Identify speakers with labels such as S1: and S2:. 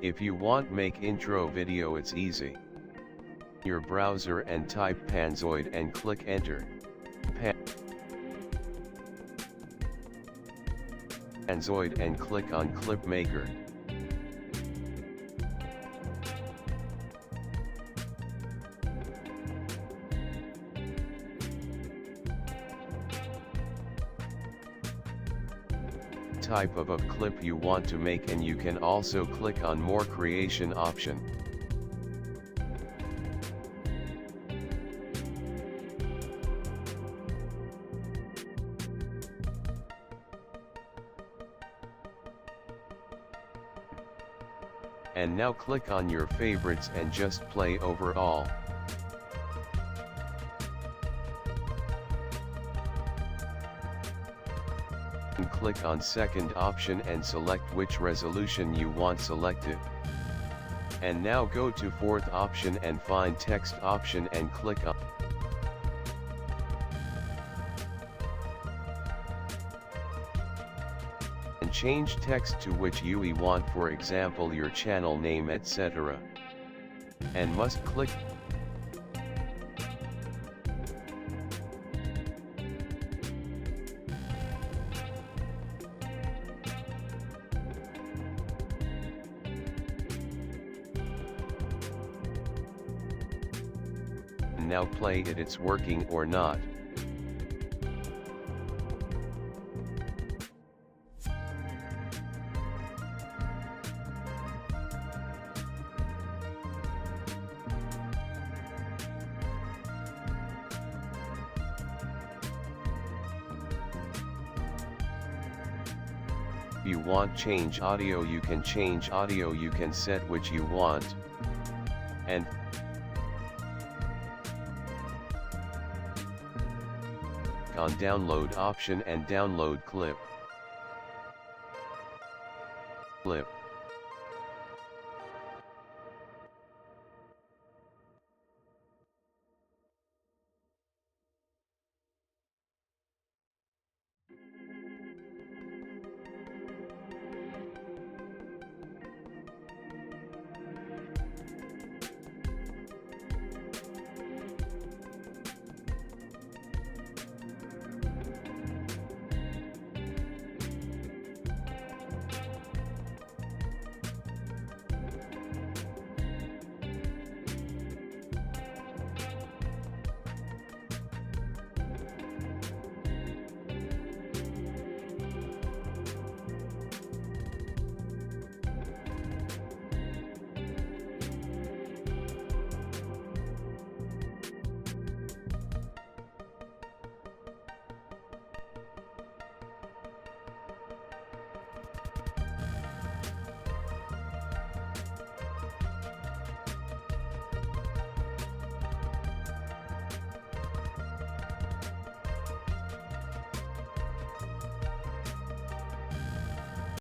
S1: If you want make intro video, it's easy. Your browser and type Panzoid and click enter. Panzoid and click on clip maker. Type of clip you want to make, and you can also click on more creation option. And now click on your favorites and just play overall. And click on second option and select which resolution you want selected. And now go to fourth option and find text option and click on. And change text to which you want, for example your channel name, etc. And must click. Now play it's working or not. If you want change audio, you can change audio, you can set which you want. And on download option and download clip.